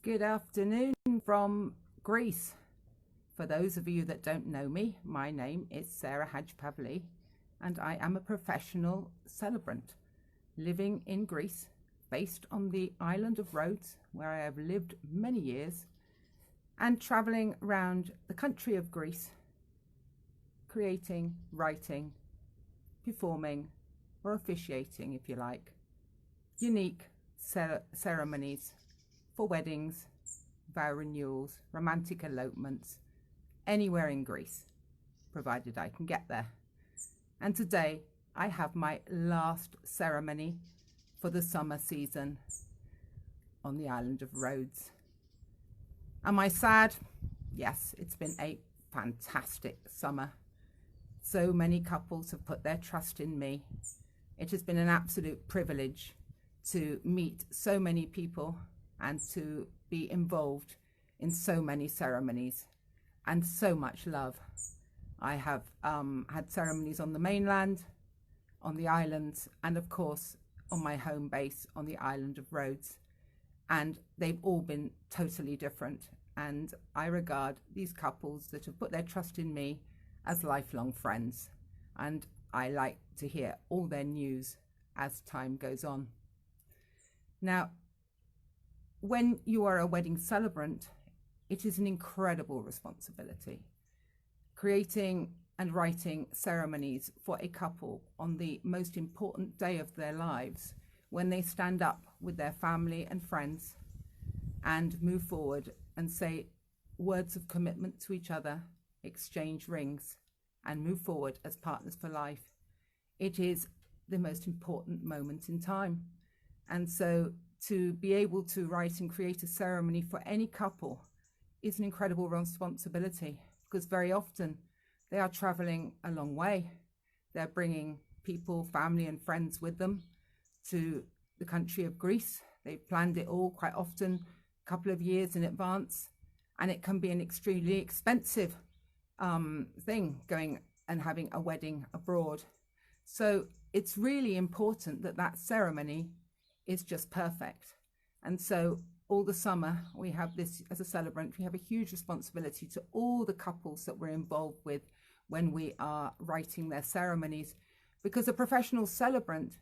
Good afternoon from Greece. For those of you that don't know me, my name is Sarah Hajpavli and I am a professional celebrant living in Greece, based on the island of Rhodes, where I have lived many years, and traveling around the country of Greece, creating, writing, performing, or officiating, if you like, unique ceremonies for weddings, vow renewals, romantic elopements, anywhere in Greece, provided I can get there. And today I have my last ceremony for the summer season on the island of Rhodes. Am I sad? Yes, it's been a fantastic summer. So many couples have put their trust in me. It has been an absolute privilege to meet so many people and to be involved in so many ceremonies and so much love. I have had ceremonies on the mainland, on the islands, and of course on my home base on the island of Rhodes. And they've all been totally different. And I regard these couples that have put their trust in me as lifelong friends. And I like to hear all their news as time goes on. Now, when you are a wedding celebrant, it is an incredible responsibility. Creating and writing ceremonies for a couple on the most important day of their lives, when they stand up with their family and friends and move forward and say words of commitment to each other, exchange rings, and move forward as partners for life. It is the most important moment in time. And so to be able to write and create a ceremony for any couple is an incredible responsibility, because very often they are traveling a long way. They're bringing people, family and friends with them to the country of Greece. They've planned it all quite often a couple of years in advance, and it can be an extremely expensive thing going and having a wedding abroad. So it's really important that that ceremony is just perfect. And so all the summer we have this, as a celebrant, we have a huge responsibility to all the couples that we're involved with when we are writing their ceremonies, because a professional celebrant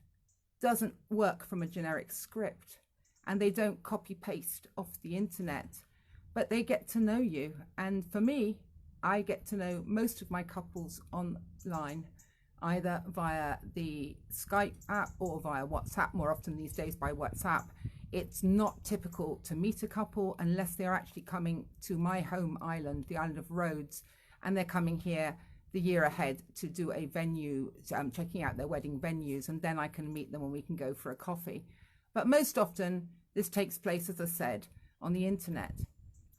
doesn't work from a generic script and they don't copy paste off the internet, but they get to know you. And for me, I get to know most of my couples online, either via the Skype app or via WhatsApp, more often these days by WhatsApp. It's not typical to meet a couple unless they're actually coming to my home island, the island of Rhodes, and they're coming here the year ahead to do a venue, checking out their wedding venues, and then I can meet them and we can go for a coffee. But most often this takes place, as I said, on the internet.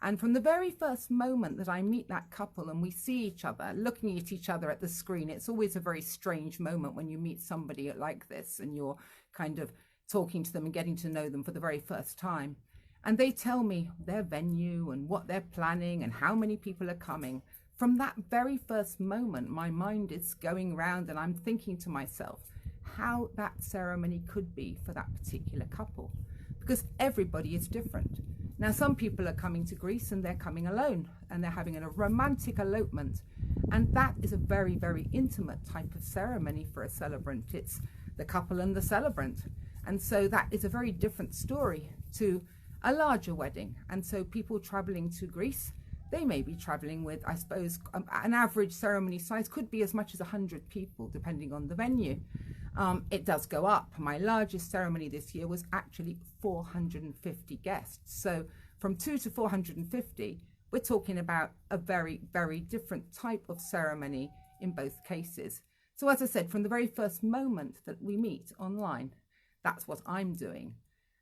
And from the very first moment that I meet that couple and we see each other, looking at each other at the screen, it's always a very strange moment when you meet somebody like this and you're kind of talking to them and getting to know them for the very first time. And they tell me their venue and what they're planning and how many people are coming. From that very first moment, my mind is going round and I'm thinking to myself how that ceremony could be for that particular couple, because everybody is different. Now, some people are coming to Greece and they're coming alone and they're having a romantic elopement. And that is a very, very intimate type of ceremony for a celebrant. It's the couple and the celebrant. And so that is a very different story to a larger wedding. And so people traveling to Greece, they may be traveling with, I suppose, an average ceremony size could be as much as 100 people, depending on the venue. It does go up. My largest ceremony this year was actually 450 guests. So from 2 to 450, we're talking about a very, very different type of ceremony in both cases. So as I said, from the very first moment that we meet online, that's what I'm doing.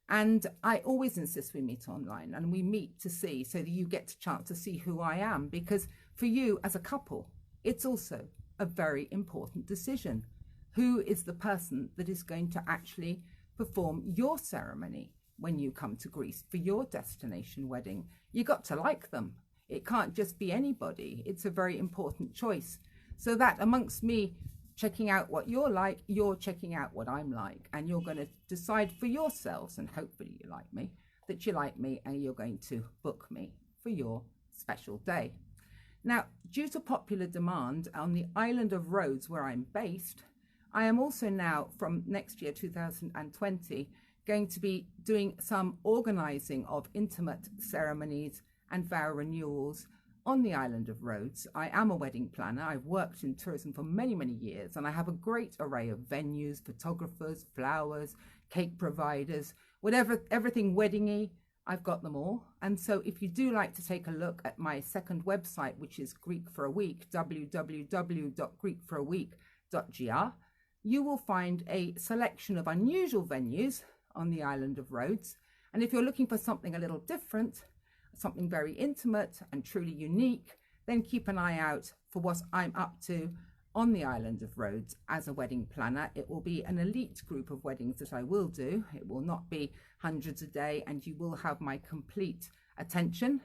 And I always insist we meet online and we meet to see, so that you get a chance to see who I am, because for you as a couple, it's also a very important decision. Who is the person that is going to actually perform your ceremony when you come to Greece for your destination wedding? You got to like them. It can't just be anybody. It's a very important choice. So that amongst me checking out what you're like, you're checking out what I'm like, and you're going to decide for yourselves, and hopefully you like me, that you like me and you're going to book me for your special day. Now, due to popular demand on the island of Rhodes, where I'm based, I am also now, from next year, 2020, going to be doing some organising of intimate ceremonies and vow renewals on the island of Rhodes. I am a wedding planner. I've worked in tourism for many, many years, and I have a great array of venues, photographers, flowers, cake providers, whatever, everything wedding-y, I've got them all. And so if you do like to take a look at my second website, which is Greek for a Week, www.greekforaweek.gr, you will find a selection of unusual venues on the island of Rhodes. And if you're looking for something a little different, something very intimate and truly unique, then keep an eye out for what I'm up to on the island of Rhodes as a wedding planner. It will be an elite group of weddings that I will do. It will not be hundreds a day, and you will have my complete attention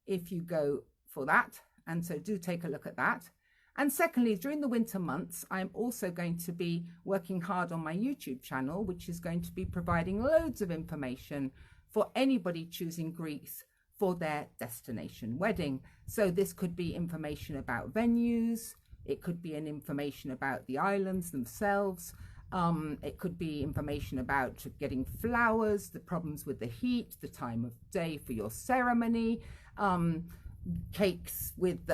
if you go for that. And so do take a look at that. And secondly, during the winter months, I'm also going to be working hard on my YouTube channel, which is going to be providing loads of information for anybody choosing Greece for their destination wedding. So this could be information about venues, it could be an information about the islands themselves, it could be information about getting flowers, the problems with the heat, the time of day for your ceremony, cakes with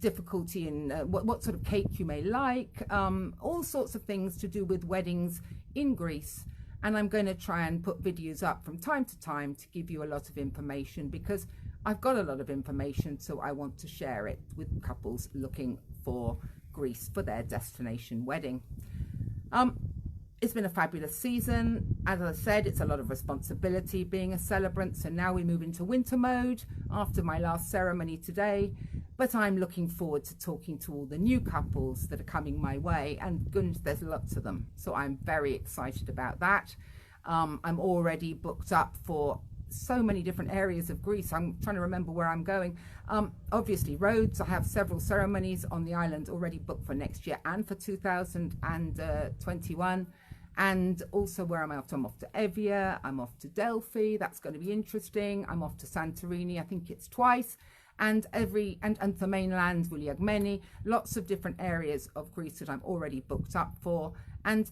difficulty in what sort of cake you may like, all sorts of things to do with weddings in Greece. And I'm going to try and put videos up from time to time to give you a lot of information, because I've got a lot of information, so I want to share it with couples looking for Greece for their destination wedding. It's been a fabulous season. As I said, it's a lot of responsibility being a celebrant. So now we move into winter mode after my last ceremony today. But I'm looking forward to talking to all the new couples that are coming my way. And goodness, there's lots of them. So I'm very excited about that. I'm already booked up for so many different areas of Greece. I'm trying to remember where I'm going. Obviously Rhodes, I have several ceremonies on the island already booked for next year and for 2021. And also where I'm off to, I'm off to Evia, I'm off to Delphi, that's going to be interesting. I'm off to Santorini, I think it's twice, and the mainland, Vouliagmeni, lots of different areas of Greece that I'm already booked up for, and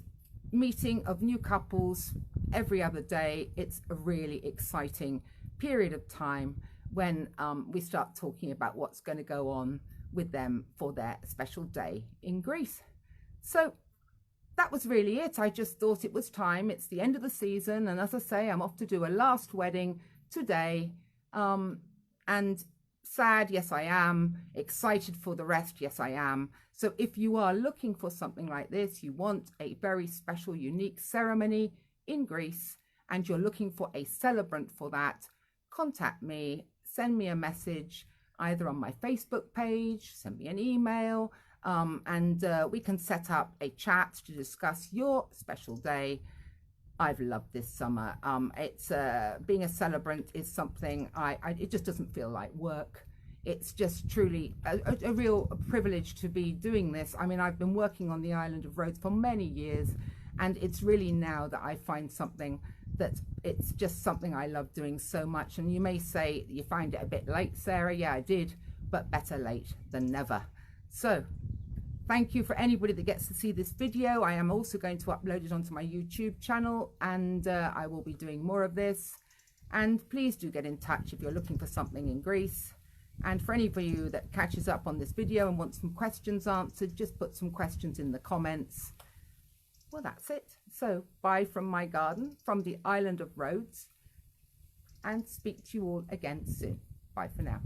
meeting of new couples every other day. It's a really exciting period of time when we start talking about what's going to go on with them for their special day in Greece. So that was really it. I just thought it was time. It's the end of the season, and as I say, I'm off to do a last wedding today. And sad, yes I am. Excited for the rest, yes I am. So if you are looking for something like this, you want a very special, unique ceremony in Greece, and you're looking for a celebrant for that, contact me, send me a message either on my Facebook page, send me an email, and we can set up a chat to discuss your special day. I've loved this summer. It's being a celebrant is something it just doesn't feel like work. It's just truly a real privilege to be doing this. I mean, I've been working on the island of Rhodes for many years, and it's really now that I find something that it's just something I love doing so much. And you may say you find it a bit late, Sarah. Yeah, I did, but better late than never. So thank you for anybody that gets to see this video. I am also going to upload it onto my YouTube channel, and I will be doing more of this. And please do get in touch if you're looking for something in Greece. And for any of you that catches up on this video and want some questions answered, just put some questions in the comments. Well, that's it. So bye from my garden, from the island of Rhodes, and speak to you all again soon. Bye for now.